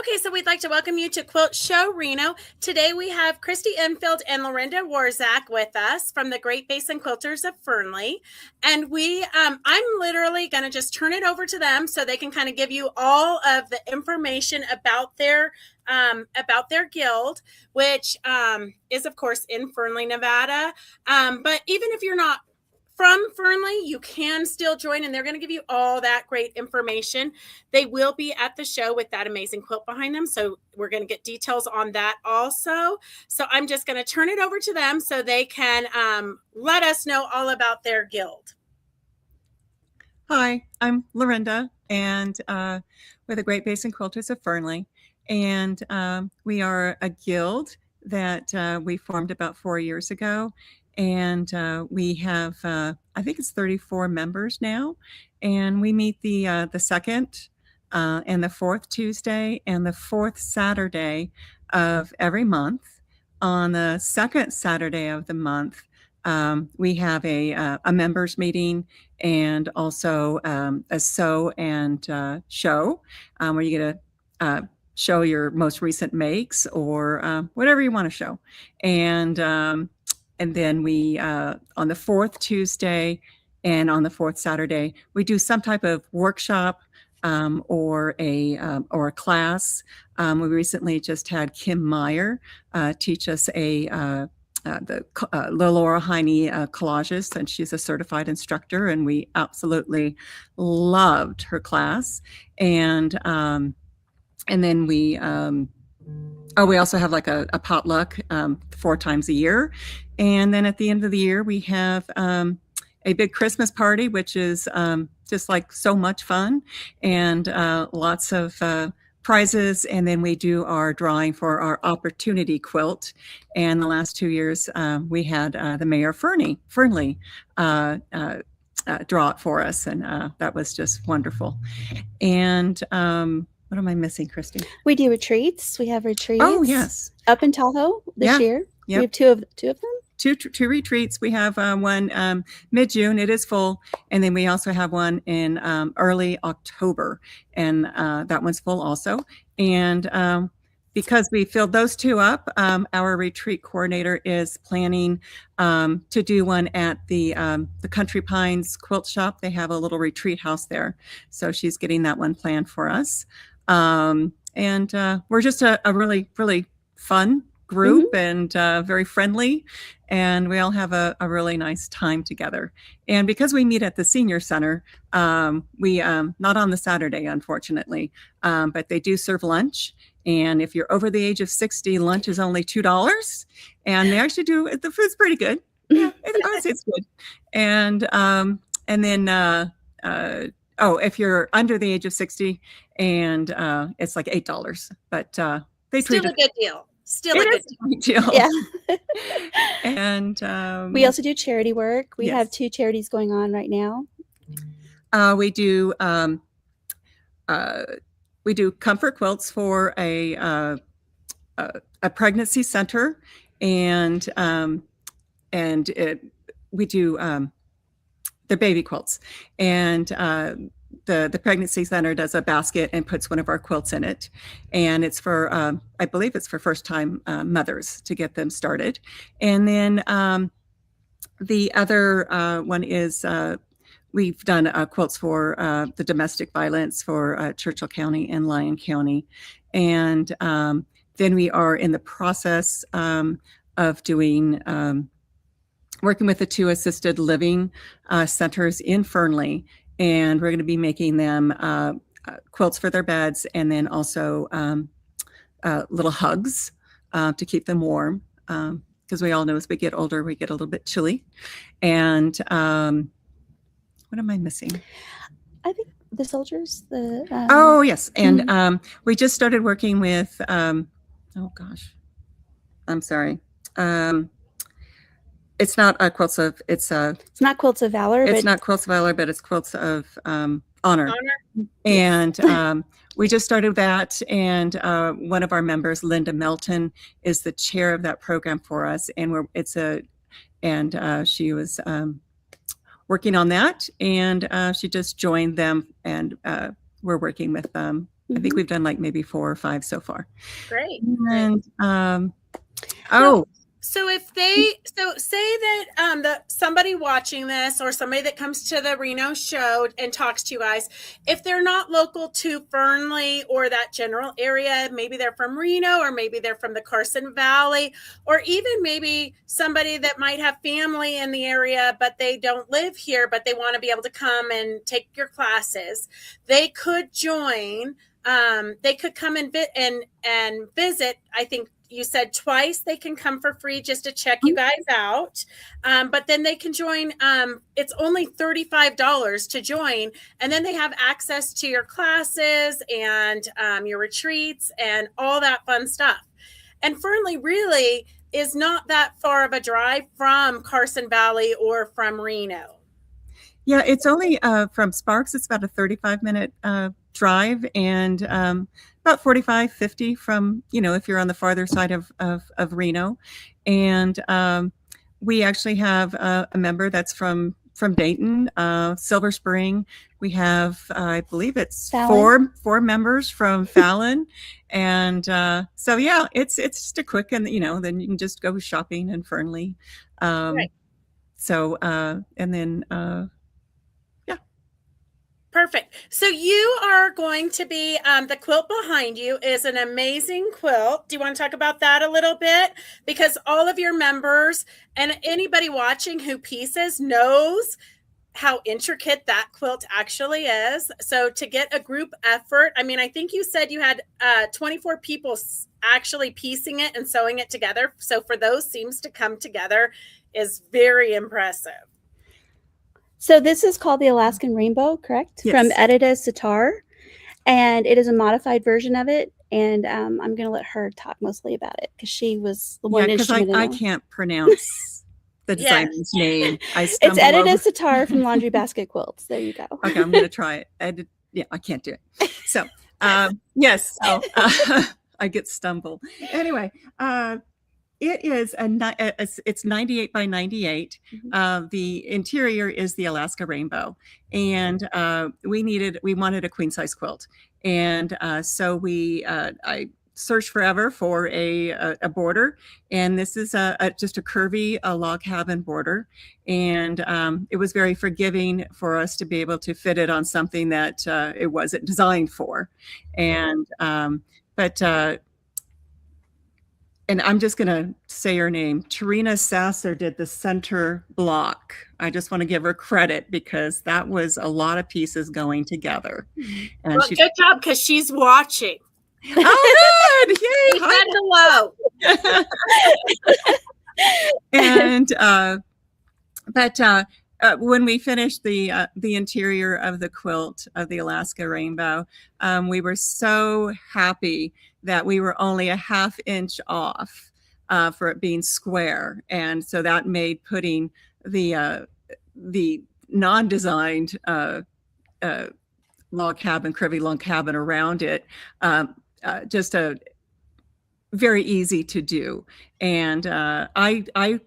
Okay, so we'd like to welcome you to Quilt Show Reno. Today we have Christy Enfield and Lorinda Warzak with us from the Great Basin Quilters of Fernley. And I'm literally going to just turn it over to them so they can kind of give you all of the information about their guild, which is of course in Fernley, Nevada. But even if you're not from Fernley, you can still join, and they're going to give you all that great information. They will be at the show with that amazing quilt behind them, so we're going to get details on that also. So I'm just going to turn it over to them so they can let us know all about their guild. Hi, I'm Lorinda, and we're the Great Basin Quilters of Fernley, and we are a guild that we formed about 4 years ago. And we have, I think it's 34 members now, and we meet the second and the fourth Tuesday and the fourth Saturday of every month. On the second Saturday of the month, we have a members meeting and also a sew and show where you get to show your most recent makes or whatever you want to show. And then we, on the fourth Tuesday and on the fourth Saturday, we do some type of workshop or a class. We recently just had Kim Meyer teach us the Laura Heine collages, and she's a certified instructor, and we absolutely loved her class. And then we also have like a potluck 4 times a year. And then at the end of the year, we have a big Christmas party, which is just like so much fun, and lots of prizes. And then we do our drawing for our opportunity quilt. And the last 2 years, we had the mayor Fernley draw it for us. And that was just wonderful. And what am I missing, Christy? We do retreats. We have retreats. Oh, yes. Up in Tahoe this year. Yep. We have two of them. Two retreats. We have one mid-June. It is full. And then we also have one in early October. And that one's full also. And because we filled those 2 up, our retreat coordinator is planning to do one at the Country Pines Quilt Shop. They have a little retreat house there. So she's getting that one planned for us. And we're just a really, really fun group, and very friendly, and we all have a really nice time together. And because we meet at the senior center, we not on the Saturday, unfortunately, but they do serve lunch. And if you're over the age of 60, lunch is only $2, and they actually do, the food's pretty good. Yeah, I would say it's good. And then if you're under the age of 60, and it's like $8, but they still a good deal. Still a good deal. Yeah. And we also do charity work. We have 2 charities going on right now. We do comfort quilts for a pregnancy center, and we do the baby quilts, and the pregnancy center does a basket and puts one of our quilts in it, and it's for I believe it's for first-time mothers to get them started. And then the other one is we've done quilts for the domestic violence for Churchill County and Lyon County, and then we are in the process of doing working with the 2 assisted living centers in Fernley. And we're going to be making them quilts for their beds, and then also little hugs to keep them warm, because we all know as we get older, we get a little bit chilly. And what am I missing? I think the soldiers. Oh, yes. And we just started working with, oh, gosh, I'm sorry. It's not quilts of, it's not Quilts of Valor. It's not Quilts of Valor, but it's Quilts of Honor. And we just started that, and one of our members, Linda Melton, is the chair of that program for us, and she was working on that, and she just joined them, and we're working with I think we've done like maybe 4 or 5 so far. Great. And so if they say that somebody watching this or somebody that comes to the Reno show and talks to you guys, if they're not local to Fernley or that general area, maybe they're from Reno or maybe they're from the Carson Valley, or even maybe somebody that might have family in the area but they don't live here but they want to be able to come and take your classes, they could join. They could come and visit. I think you said twice they can come for free just to check you guys out. But then they can join. It's only $35 to join. And then they have access to your classes and your retreats and all that fun stuff. And Fernley really is not that far of a drive from Carson Valley or from Reno. Yeah, it's only from Sparks, it's about a 35-minute drive, and about 45, 50 from, if you're on the farther side of Reno. And we actually have a member that's from Dayton, Silver Spring. We have, I believe it's four members from Fallon. And so, yeah, it's just a quick, and, then you can just go shopping in Fernley. Right. So, and then, Perfect. So you are going to be, the quilt behind you is an amazing quilt. Do you want to talk about that a little bit? Because all of your members and anybody watching who pieces knows how intricate that quilt actually is. So to get a group effort, I mean, I think you said you had 24 people actually piecing it and sewing it together. So for those seams to come together is very impressive. So this is called the Alaskan Rainbow, correct? Yes. From Edita Sitar, and it is a modified version of it. And I'm going to let her talk mostly about it because she was the one. Yeah, because I can't pronounce the designer's name. It's Edita Sitar from Laundry Basket Quilts. There you go. Okay, I'm going to try it. Yeah, I can't do it. So yes, so, I get stumbled. Anyway. It is it's 98 by 98. Mm-hmm. The interior is the Alaska Rainbow, and we wanted a queen size quilt, and so I searched forever for a border, and this is just a curvy log cabin border, and it was very forgiving for us to be able to fit it on something that it wasn't designed for, and and I'm just going to say her name. Tarina Sasser did the center block. I just want to give her credit because that was a lot of pieces going together. And well, good job because she's watching. Oh, good! Yay! She said hello. And when we finished the interior of the quilt of the Alaska Rainbow, we were so happy that we were only a half inch off for it being square, and so that made putting the non-designed log cabin, curvy log cabin around it just a very easy to do. And I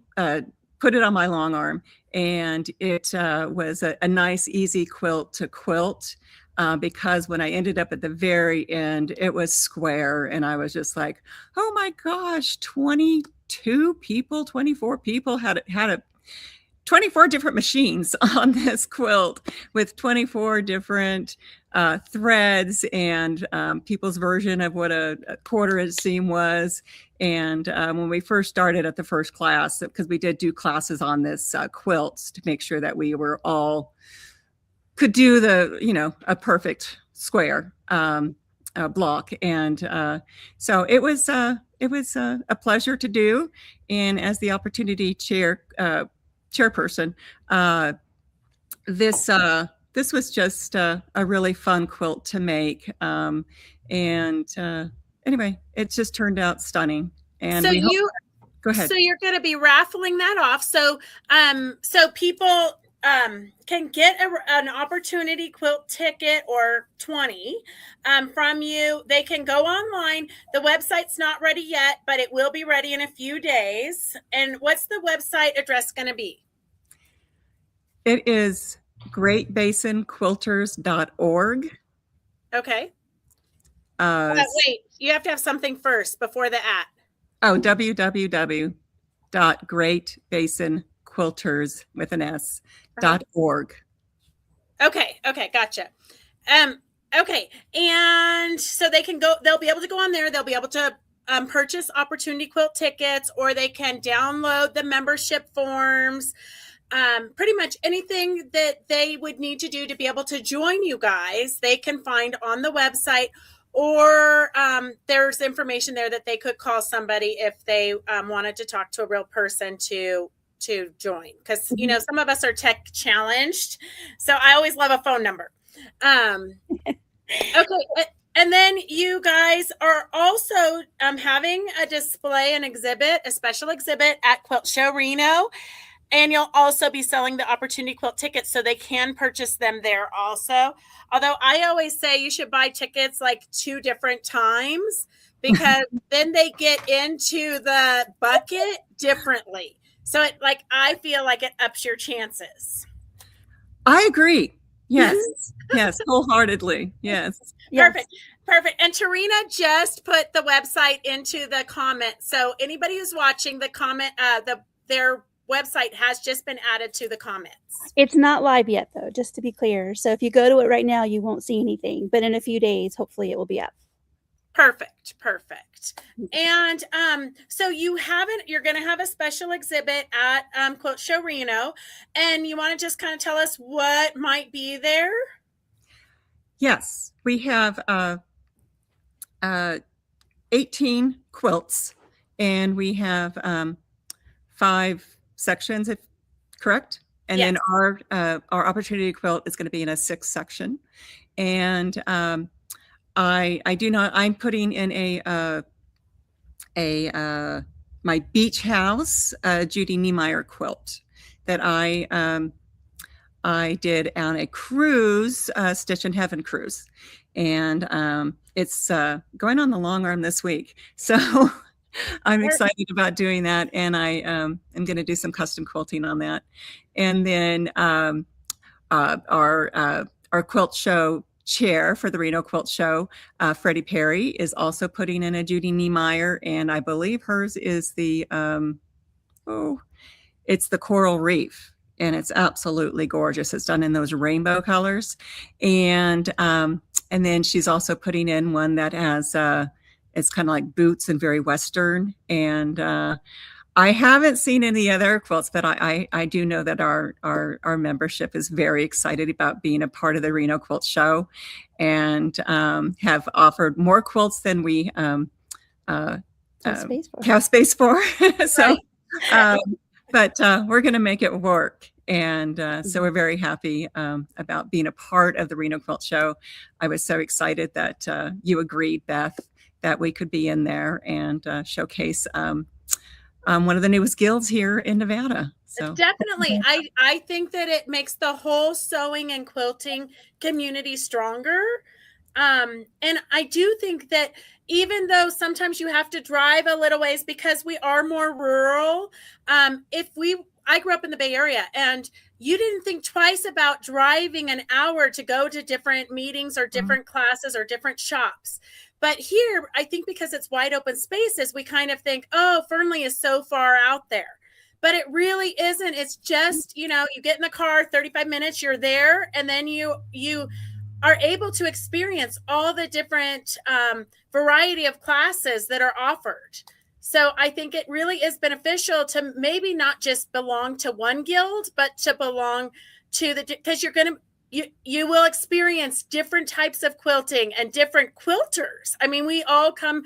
put it on my long arm, and it was a nice, easy quilt to quilt. Because when I ended up at the very end, it was square, and I was just like, oh my gosh, 24 people had 24 different machines on this quilt with 24 different threads and people's version of what a quarter inch seam was. And when we first started at the first class, because we did do classes on this quilts to make sure that we were all could do a perfect square block. And so it was a pleasure to do. And as the opportunity chairperson, this was just a really fun quilt to make. Anyway, it just turned out stunning. And so go ahead. So you're going to be raffling that off. So people can get an opportunity quilt ticket or 20 from you. They can go online. The website's not ready yet, but it will be ready in a few days. And what's the website address going to be? It is greatbasinquilters.org. Okay. Wait, you have to have something first before the at. www.greatbasinquilters with an S.org. Okay, gotcha. Okay, and so they'll be able to go on there. They'll be able to purchase Opportunity Quilt tickets, or they can download the membership forms. Pretty much anything that they would need to do to be able to join you guys, they can find on the website, or there's information there that they could call somebody if they wanted to talk to a real person to join, because some of us are tech challenged, so I always love a phone number. Okay, and then you guys are also having a display, a special exhibit at Quilt Show Reno. And you'll also be selling the Opportunity Quilt tickets, so they can purchase them there also. Although I always say you should buy tickets like 2 different times, because then they get into the bucket differently. So I feel like it ups your chances. I agree. Yes. Yes, wholeheartedly. Yes. Perfect. And Tarina just put the website into the comment. So anybody who's watching the comment, their website has just been added to the comments. It's not live yet, though, just to be clear. So if you go to it right now, you won't see anything. But in a few days, hopefully it will be up. Perfect. And so you're going to have a special exhibit at Quilt Show Reno, and you want to just kind of tell us what might be there? Yes, we have 18 quilts, and we have 5 sections, if correct. And yes. Then our Opportunity Quilt is going to be in a 6th section. And I'm putting in my beach house Judy Niemeyer quilt that I did on a cruise, Stitch in Heaven cruise, and it's going on the long arm this week. So I'm excited about doing that, and I am going to do some custom quilting on that. And then our quilt show chair for the Reno Quilt Show, Freddie Perry, is also putting in a Judy Niemeyer, and I believe hers is the it's the Coral Reef. And it's absolutely gorgeous. It's done in those rainbow colors. And then she's also putting in one that has, it's kind of like boots and very Western. And I haven't seen any other quilts, but I do know that our membership is very excited about being a part of the Reno Quilt Show, and have offered more quilts than we have space for. So, right. But we're going to make it work. And so we're very happy about being a part of the Reno Quilt Show. I was so excited that you agreed, Beth, that we could be in there and showcase one of the newest guilds here in Nevada. So definitely. I think that it makes the whole sewing and quilting community stronger. And I do think that even though sometimes you have to drive a little ways because we are more rural, I grew up in the Bay Area, and you didn't think twice about driving an hour to go to different meetings or different classes or different shops. But here, I think because it's wide open spaces, we kind of think, oh, Fernley is so far out there. But it really isn't. It's just, you get in the car, 35 minutes, you're there, and then you are able to experience all the different variety of classes that are offered. So I think it really is beneficial to maybe not just belong to one guild, but to belong to because you will experience different types of quilting and different quilters. I mean, we all come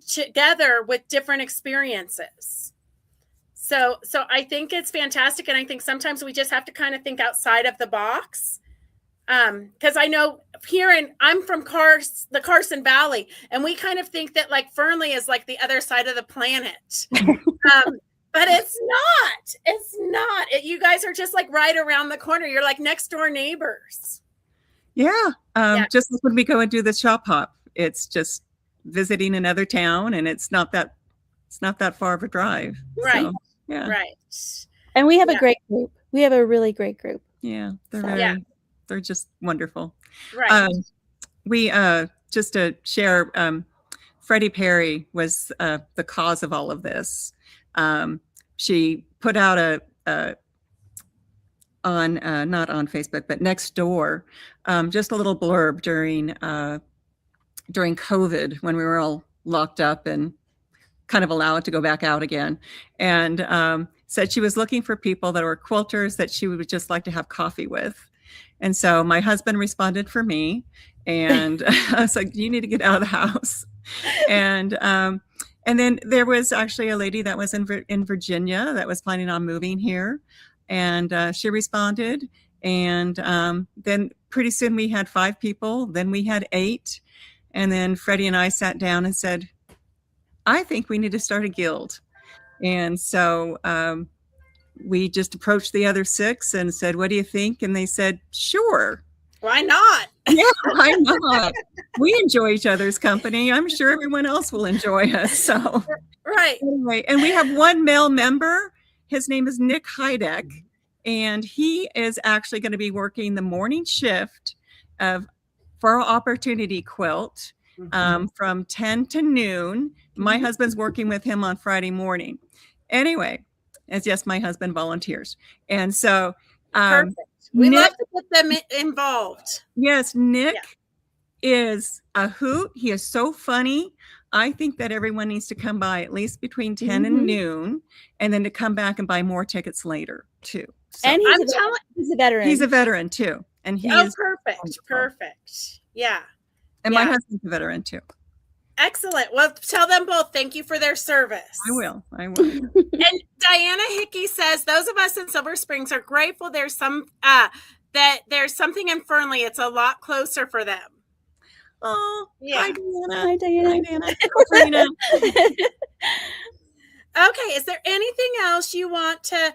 together with different experiences. So I think it's fantastic. And I think sometimes we just have to kind of think outside of the box. Because I know I'm from the Carson Valley, and we kind of think that like Fernley is like the other side of the planet. But it's not. You guys are just like right around the corner. You're like next door neighbors. Yeah. Just like when we go and do the shop hop, it's just visiting another town, and it's not that far of a drive. Right. So, yeah. Right. And we have a great group. We have a really great group. Yeah. They're just wonderful. Right. just to share, Freddie Perry was the cause of all of this. She put out on not on Facebook, but next door, just a little blurb during COVID when we were all locked up and kind of allowed to go back out again, and said she was looking for people that were quilters that she would just like to have coffee with. And so my husband responded for me, and I was like, you need to get out of the house. And then there was actually a lady that was in Virginia that was planning on moving here, and she responded. And then pretty soon we had 5 people, then we had 8. And then Freddie and I sat down and said, I think we need to start a guild. And so we just approached the other 6 and said, what do you think? And they said, sure. Why not? Yeah, why not? We enjoy each other's company. I'm sure everyone else will enjoy us. So, right. Anyway, and we have one male member. His name is Nick Heideck, and he is actually going to be working the morning shift for Opportunity Quilt from 10 to noon. My husband's working with him on Friday morning. Anyway, as yes, my husband volunteers. And so perfect. We love to get them involved. Yes, Nick is a hoot. He is so funny. I think that everyone needs to come by at least between 10 and noon, and then to come back and buy more tickets later too. So, and he's a veteran. He's a veteran too. And he is perfect. wonderful. Perfect. Yeah. And my husband's a veteran too. Excellent. Well, tell them both thank you for their service. I will. And Diana Hickey says those of us in Silver Springs are grateful there's something in Fernley. It's a lot closer for them. Oh, yeah. Hi, Diana. Hi, Diana. Hi, Diana. Okay. Is there anything else you want to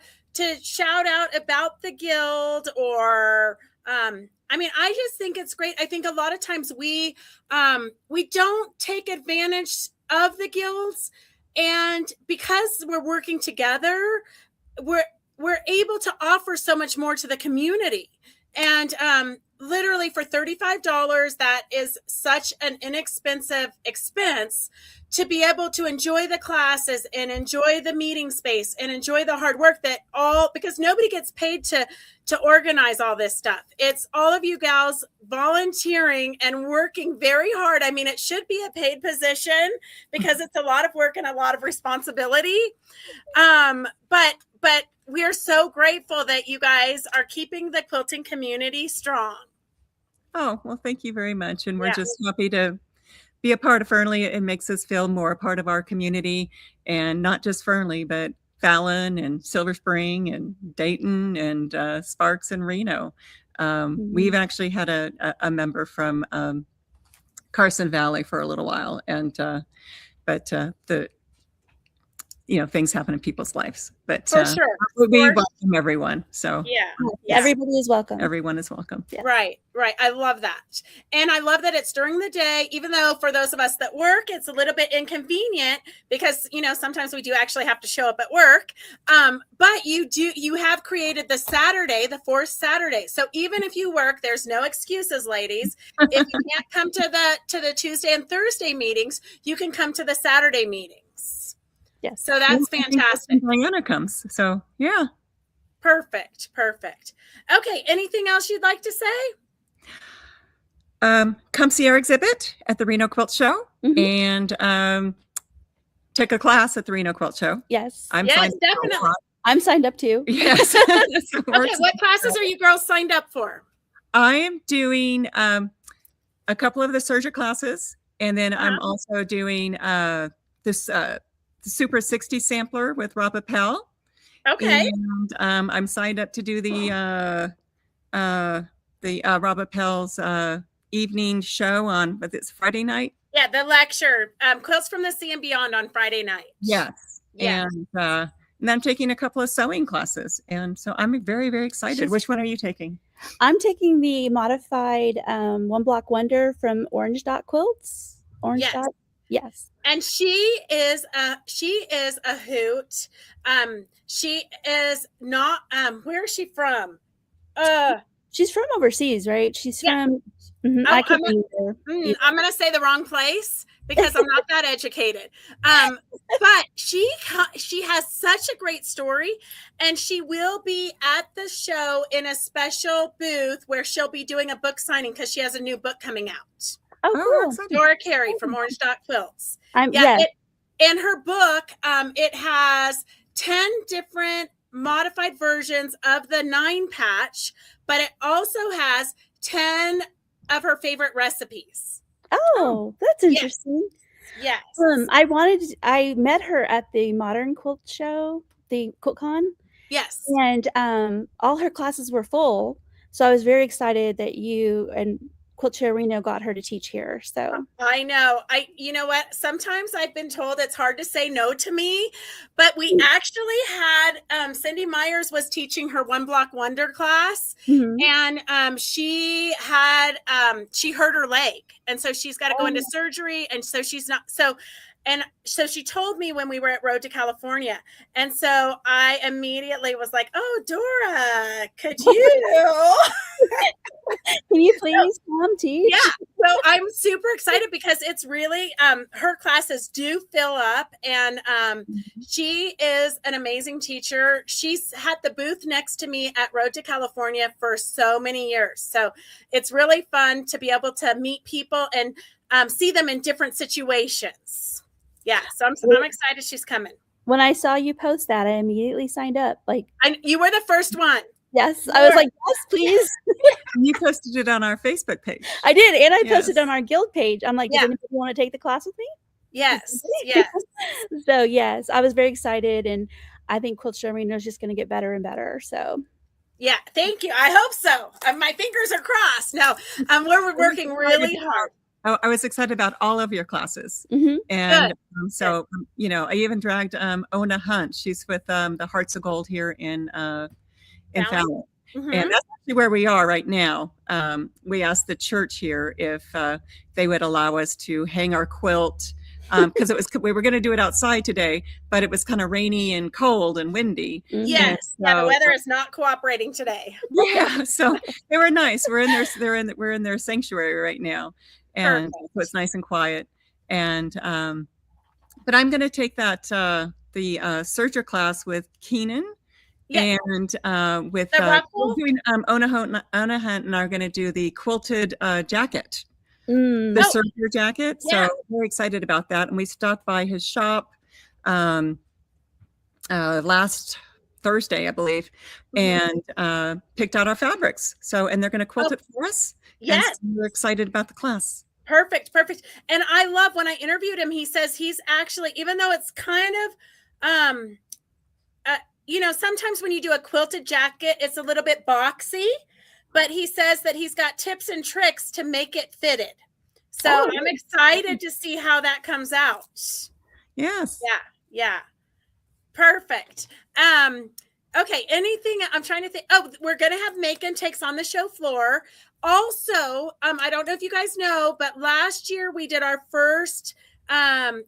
shout out about the guild or, I mean, I just think it's great. I think a lot of times we don't take advantage of the guilds, and because we're working together, we're able to offer so much more to the community. And literally for $35, that is such an inexpensive expense to be able to enjoy the classes and enjoy the meeting space and enjoy the hard work because nobody gets paid to organize all this stuff. It's all of you gals volunteering and working very hard. I mean, it should be a paid position because it's a lot of work and a lot of responsibility. But we are so grateful that you guys are keeping the quilting community strong. Oh, well, thank you very much. And we're just happy to be a part of Fernley. It makes us feel more a part of our community, and not just Fernley, but Fallon and Silver Spring and Dayton and Sparks and Reno. We've actually had a member from Carson Valley for a little while, and but things happen in people's lives. But for sure, we welcome everyone. So everybody is welcome. Everyone is welcome. Yeah. Right. I love that. And I love that it's during the day, even though for those of us that work, it's a little bit inconvenient because, sometimes we do actually have to show up at work. But you have created the Saturday, the 4th Saturday. So even if you work, there's no excuses, ladies. If you can't come to the Tuesday and Thursday meetings, you can come to the Saturday meetings. Yes. So that's fantastic. Diana comes. So yeah. Perfect. Okay. Anything else you'd like to say? Come see our exhibit at the Reno Quilt Show, and take a class at the Reno Quilt Show. Yes. Yes, definitely. I'm signed up too. Yes. Okay. What classes are you girls signed up for? I am doing a couple of the Surgeon classes, and then I'm also doing this the Super 60 sampler with Rob Appel. Okay. And I'm signed up to do the Rob Appel's evening show it's Friday night. Yeah, the lecture, Quilts from the Sea and Beyond on Friday night. Yes. And then I'm taking a couple of sewing classes. And so I'm very, very excited. Which one are you taking? I'm taking the modified One Block Wonder from Orange Dot Quilts. Dot. Yes. And she is a hoot. She is not where is she from? She's from overseas, right? She's Yeah. from. Mhm, Oh, I can't either. I'm going to say the wrong place because I'm not that educated. But she has such a great story, and she will be at the show in a special booth where she'll be doing a book signing because she has a new book coming out. Oh, Oh, cool. exciting. Dora Carey from Orange Dot Quilts. Yes. In her book, it has 10 different modified versions of the 9 patch, but it also has 10 of her favorite recipes. Oh, that's interesting. Yes. I met her at the Modern Quilt Show, the QuiltCon. Yes. And all her classes were full. So I was very excited that you and Quilt Show Reno got her to teach here. So I know. You know what? Sometimes I've been told it's hard to say no to me, but we actually had Cindy Myers was teaching her One Block Wonder class, and she hurt her leg, and so she's got to go into surgery, and so she's not so. And so she told me when we were at Road to California. And so I immediately was like, oh, Dora, could you? Can you please come teach? Yeah. So I'm super excited because it's really, her classes do fill up, and she is an amazing teacher. She's had the booth next to me at Road to California for so many years. So it's really fun to be able to meet people and see them in different situations. Yeah, so I'm excited she's coming. When I saw you post that, I immediately signed up. You were the first one. Yes, I was like, yes, please. You posted it on our Facebook page. I did, and I posted it on our guild page. I'm like, does anybody want to take the class with me? Yes, yes. So yes, I was very excited, and I think Quilt Show Reno is just going to get better and better. So. Yeah, thank you. I hope so. My fingers are crossed. No, we're working really hard. I was excited about all of your classes. And so, I even dragged Ona Hunt. She's with the Hearts of Gold here in Fallon. And that's actually where we are right now. We asked the church here if they would allow us to hang our quilt because we were going to do it outside today, but it was kind of rainy and cold and windy. Yes, so, the weather is not cooperating today. Yeah, so they were nice. We're in their sanctuary right now. And so it's nice and quiet. And but I'm going to take that the serger class with Keenan, and with doing Ona Hunt and are going to do the quilted jacket, the serger jacket. So we're excited about that. And we stopped by his shop last Thursday, I believe, and picked out our fabrics. So, and they're going to quilt it for us. Yes. So we're excited about the class. Perfect. And I love when I interviewed him, he says he's actually, even though it's kind of, sometimes when you do a quilted jacket, it's a little bit boxy, but he says that he's got tips and tricks to make it fitted. So I'm excited to see how that comes out. Yes. Yeah. Perfect. Okay. Anything I'm trying to think. Oh, we're going to have Macon takes on the show floor. Also, I don't know if you guys know, but last year we did our first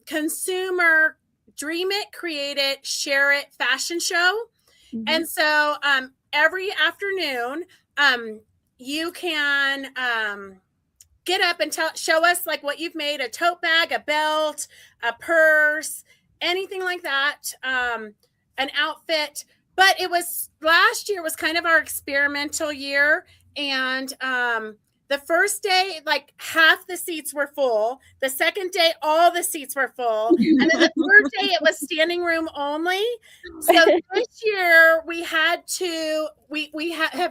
consumer Dream It, Create It, Share It fashion show. And so every afternoon, you can get up and show us like what you've made, a tote bag, a belt, a purse, anything like that, an outfit. But last year was kind of our experimental year. And the first day, like half the seats were full. The second day, all the seats were full. And then the third day, it was standing room only. So this year we have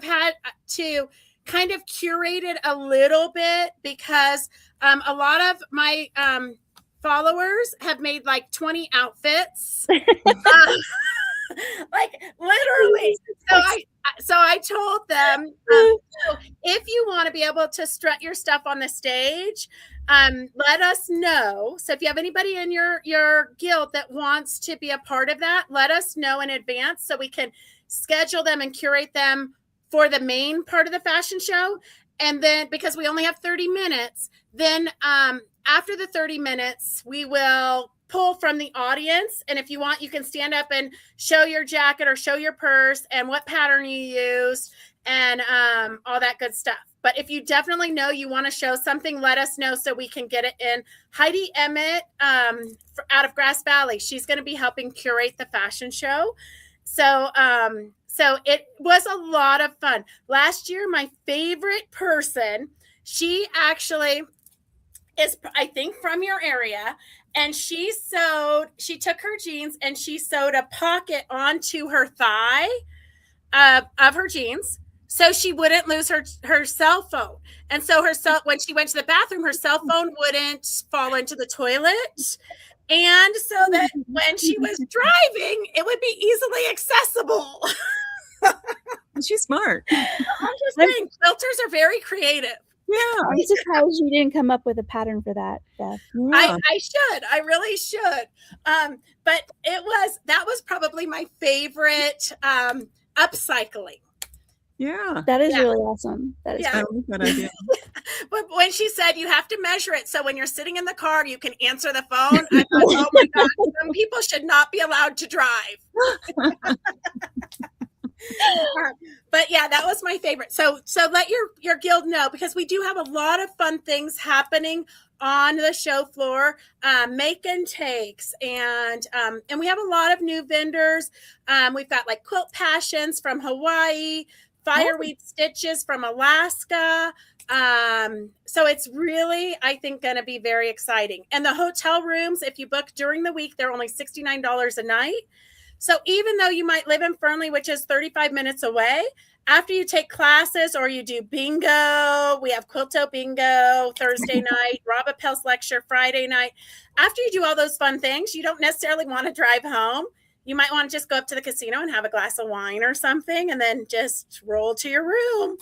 had to kind of curate it a little bit because a lot of my followers have made like 20 outfits. Like literally. So I told them, if you want to be able to strut your stuff on the stage, let us know. So if you have anybody in your guild that wants to be a part of that, let us know in advance so we can schedule them and curate them for the main part of the fashion show. And then because we only have 30 minutes, then after the 30 minutes, we will pull from the audience. And if you want, you can stand up and show your jacket or show your purse and what pattern you used. and all that good stuff. But if you definitely know you want to show something, let us know so we can get it in. Heidi Emmett out of Grass Valley, she's going to be helping curate the fashion show. So it was a lot of fun. Last year, my favorite person, she actually is, I think, from your area, and she took her jeans and she sewed a pocket onto her thigh of her jeans, so she wouldn't lose her cell phone. And so when she went to the bathroom, her cell phone wouldn't fall into the toilet. And so that when she was driving, it would be easily accessible. She's smart. I'm just saying, quilters are very creative. Yeah. I'm surprised you didn't come up with a pattern for that, Beth. Yeah. I should. I really should. But that was probably my favorite upcycling. Yeah. That is really awesome. That is I like that idea. But when she said you have to measure it, so when you're sitting in the car, you can answer the phone, I thought, oh my God, some people should not be allowed to drive. But yeah, that was my favorite. So let your guild know, because we do have a lot of fun things happening on the show floor, make and takes, and we have a lot of new vendors. We've got like Quilt Passions from Hawaii, Fireweed Stitches from Alaska. So it's really, I think, going to be very exciting. And the hotel rooms, if you book during the week, they're only $69 a night. So even though you might live in Fernley, which is 35 minutes away, after you take classes or you do bingo, we have Quilto bingo Thursday night, Rob Appel's lecture Friday night. After you do all those fun things, you don't necessarily want to drive home. You might want to just go up to the casino and have a glass of wine or something, and then just roll to your room.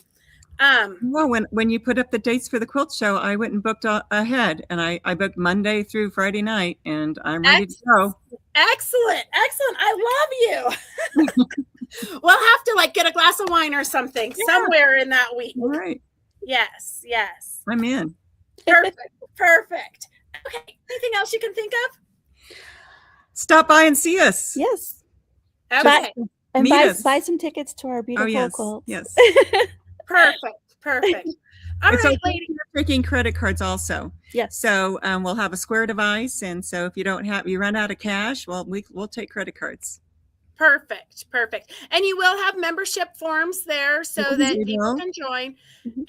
Well, when you put up the dates for the quilt show, I went and booked ahead, and I booked Monday through Friday night, and I'm ready to go. Excellent. I love you. We'll have to get a glass of wine or something somewhere in that week. All right. Yes. I'm in. Perfect. Okay. Anything else you can think of? Stop by and see us. Yes. Okay. And buy some tickets to our beautiful quilts. Yes. Perfect. All right, ladies. We're taking credit cards also. Yes. So we'll have a square device, and so if you run out of cash, well, we'll take credit cards. Perfect. And you will have membership forms there so that people can join.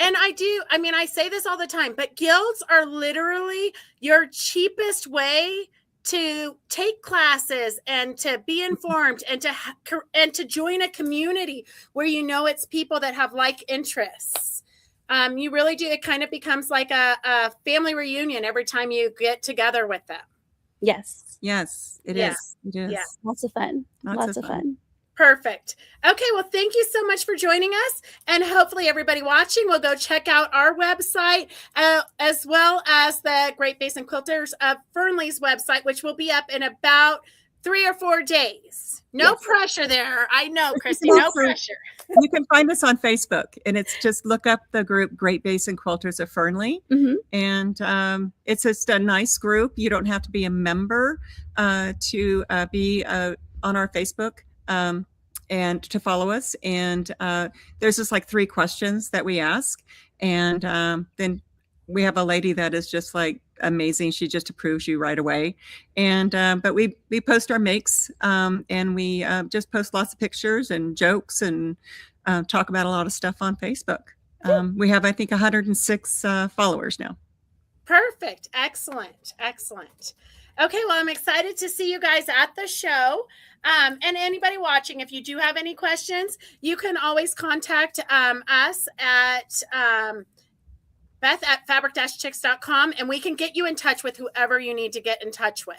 And I say this all the time, but guilds are literally your cheapest way to take classes and to be informed and to join a community where it's people that have like interests. You really do. It kind of becomes like a family reunion every time you get together with them. Yes, it is. It is. Yeah. Lots of fun. Lots of fun. Perfect. Okay, well, thank you so much for joining us. And hopefully everybody watching will go check out our website, as well as the Great Basin Quilters of Fernley's website, which will be up in about 3 or 4 days. No pressure there. I know, Christy, no pressure. You can find us on Facebook, and it's just look up the group Great Basin Quilters of Fernley. And it's just a nice group. You don't have to be a member to be on our Facebook. And to follow us. And there's just 3 questions that we ask. And then we have a lady that is just amazing. She just approves you right away. And but we post our makes, and we just post lots of pictures and jokes and talk about a lot of stuff on Facebook. We have, I think, 106 followers now. Perfect. Excellent. Okay, well, I'm excited to see you guys at the show. And anybody watching, if you do have any questions, you can always contact us at Beth at fabric-chicks.com, and we can get you in touch with whoever you need to get in touch with.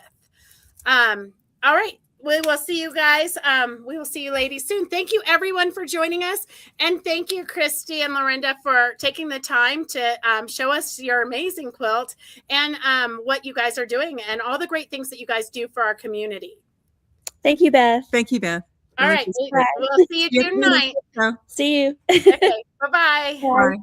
All right. We will see you guys. We will see you ladies soon. Thank you, everyone, for joining us. And thank you, Christy and Lorinda, for taking the time to show us your amazing quilt and what you guys are doing and all the great things that you guys do for our community. Thank you, Beth. Thank you, Beth. All right. We'll see you June 9th. See you. Okay. Bye-bye. Bye.